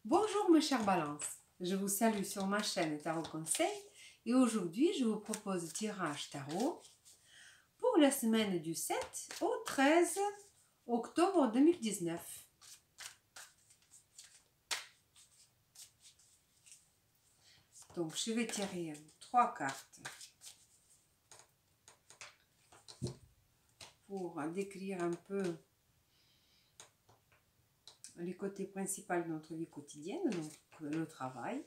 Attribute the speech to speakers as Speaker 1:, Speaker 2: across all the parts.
Speaker 1: Bonjour mes chers balances, je vous salue sur ma chaîne Tarot Conseil et aujourd'hui je vous propose tirage tarot pour la semaine du 7 au 13 octobre 2019. Donc je vais tirer 3 cartes pour décrire un peu les côtés principaux de notre vie quotidienne, donc le travail,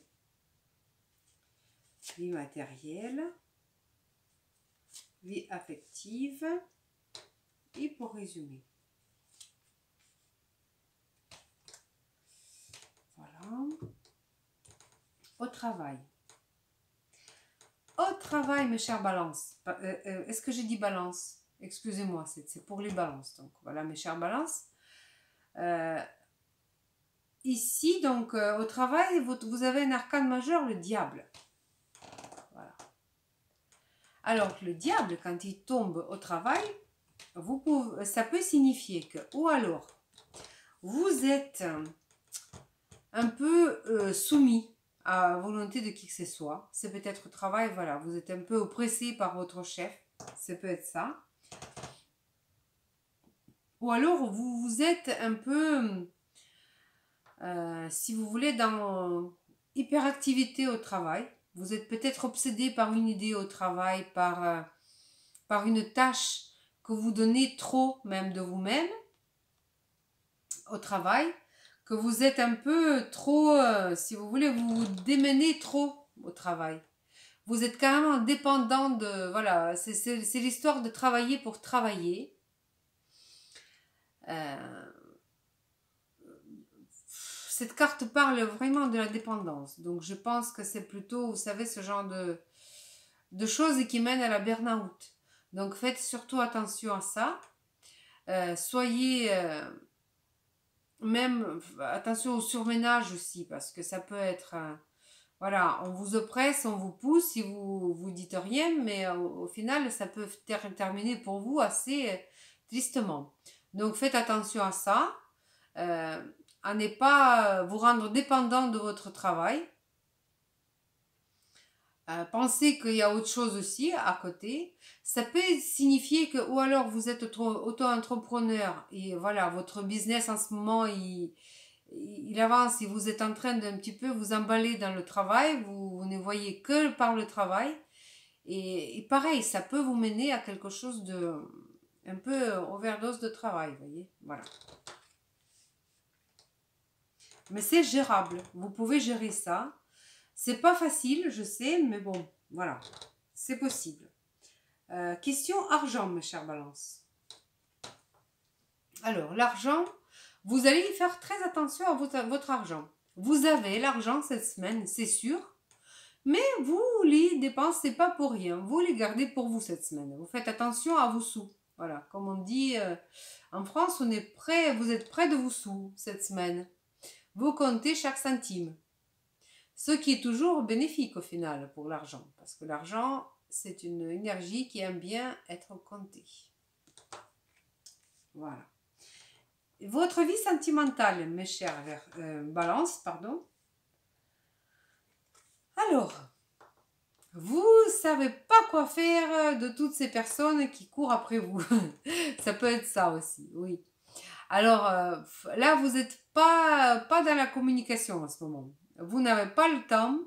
Speaker 1: vie matérielle, vie affective et pour résumer. Voilà. Au travail. Au travail, mes chers balances. Est-ce que j'ai dit balance? Excusez-moi, c'est pour les balances. Donc voilà, mes chers balances. Ici, donc, au travail, vous avez un arcane majeur, le diable. Voilà. Alors, le diable, quand il tombe au travail, ça peut signifier que, ou alors, vous êtes un peu soumis à la volonté de qui que ce soit. C'est peut-être au travail, voilà, vous êtes un peu oppressé par votre chef. Ça peut être ça. Ou alors, vous êtes un peu... si vous voulez, dans hyperactivité au travail, vous êtes peut-être obsédé par une idée au travail, par une tâche que vous donnez trop même de vous-même au travail, que vous êtes un peu trop, si vous voulez, vous vous démenez trop au travail. Vous êtes carrément dépendant de... Voilà, c'est l'histoire de travailler pour travailler. Cette carte parle vraiment de la dépendance. Donc je pense que c'est plutôt, vous savez, ce genre de choses qui mènent à la burn-out. Donc faites surtout attention à ça. Soyez même attention au surménage aussi, parce que ça peut être... voilà, on vous oppresse, on vous pousse, si vous dites rien, mais au final, ça peut terminer pour vous assez tristement. Donc faites attention à ça. À ne pas vous rendre dépendant de votre travail. Pensez qu'il y a autre chose aussi à côté. Ça peut signifier que, ou alors vous êtes auto-entrepreneur et voilà, votre business en ce moment, il avance et vous êtes en train d'un petit peu vous emballer dans le travail, vous ne voyez que par le travail. Et pareil, ça peut vous mener à quelque chose de un peu overdose de travail, vous voyez, voilà. Mais c'est gérable, vous pouvez gérer ça. C'est pas facile, je sais, mais bon, voilà, c'est possible. Question argent, mes chers balances. Alors, l'argent, vous allez y faire très attention à votre argent. Vous avez l'argent cette semaine, c'est sûr, mais vous les dépensez pas pour rien. Vous les gardez pour vous cette semaine. Vous faites attention à vos sous. Voilà, comme on dit en France, vous êtes près de vos sous cette semaine. Vous comptez chaque centime. Ce qui est toujours bénéfique au final pour l'argent. Parce que l'argent, c'est une énergie qui aime bien être comptée. Voilà. Votre vie sentimentale, mes chers balances, pardon. Alors, vous savez pas quoi faire de toutes ces personnes qui courent après vous. Ça peut être ça aussi, oui. Alors, là, vous n'êtes pas dans la communication en ce moment. Vous n'avez pas le temps.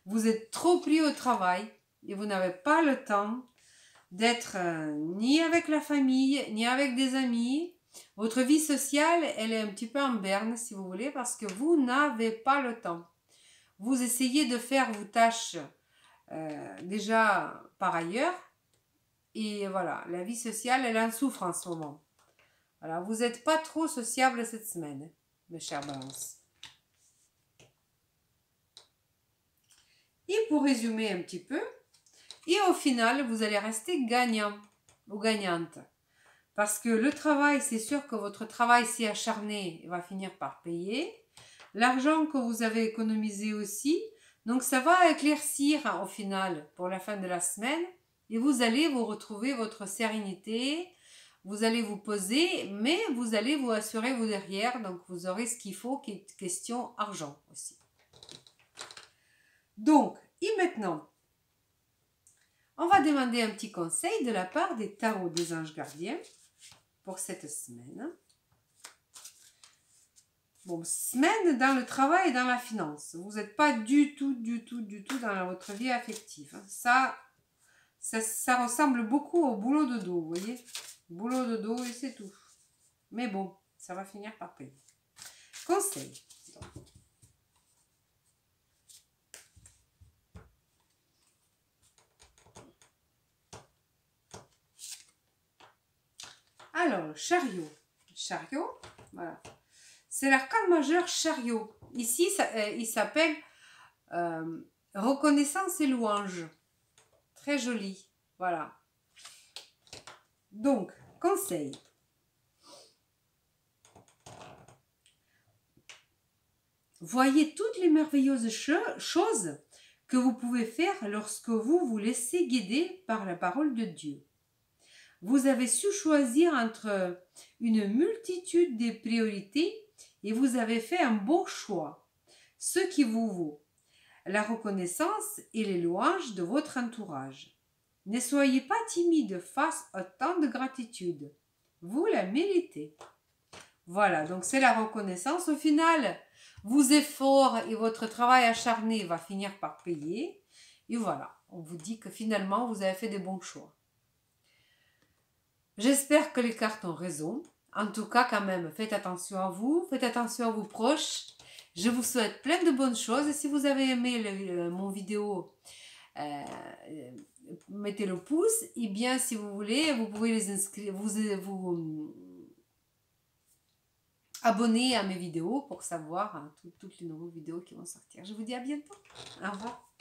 Speaker 1: Vous êtes trop pris au travail et vous n'avez pas le temps d'être ni avec la famille, ni avec des amis. Votre vie sociale, elle est un petit peu en berne, si vous voulez, parce que vous n'avez pas le temps. Vous essayez de faire vos tâches déjà par ailleurs. Et voilà, la vie sociale, elle en souffre en ce moment. Voilà, vous n'êtes pas trop sociable cette semaine, mes chers balances. Et pour résumer un petit peu, et au final, vous allez rester gagnant ou gagnante. Parce que le travail, c'est sûr que votre travail si acharné va finir par payer. L'argent que vous avez économisé aussi. Donc ça va éclaircir au final pour la fin de la semaine. Et vous allez vous retrouver votre sérénité, vous allez vous poser, mais vous allez vous assurer vous derrière, donc vous aurez ce qu'il faut, qui est question argent aussi. Donc, et maintenant, on va demander un petit conseil de la part des tarots des anges gardiens pour cette semaine. Bon, semaine dans le travail et dans la finance. Vous n'êtes pas du tout dans votre vie affective. Ça ressemble beaucoup au boulot de dos, vous voyez. Boulot de dos et c'est tout. Mais bon, ça va finir par payer. Conseil. Alors, le chariot. Chariot, voilà. C'est l'arcane majeur chariot. Ici, il s'appelle reconnaissance et louange. Très joli. Voilà. Donc, conseil. Voyez toutes les merveilleuses choses que vous pouvez faire lorsque vous vous laissez guider par la parole de Dieu. Vous avez su choisir entre une multitude de priorités et vous avez fait un bon choix, ce qui vous vaut la reconnaissance et les louanges de votre entourage. Ne soyez pas timide face à tant de gratitude. Vous la méritez. Voilà, donc c'est la reconnaissance. Au final, vos efforts et votre travail acharné va finir par payer. Et voilà, on vous dit que finalement, vous avez fait des bons choix. J'espère que les cartes ont raison. En tout cas, quand même, faites attention à vous, faites attention à vos proches. Je vous souhaite plein de bonnes choses. Et si vous avez aimé mon vidéo, mettez le pouce. Et bien, si vous voulez, vous pouvez les inscrire, vous abonner à mes vidéos pour savoir toutes les nouvelles vidéos qui vont sortir. Je vous dis à bientôt. Au revoir.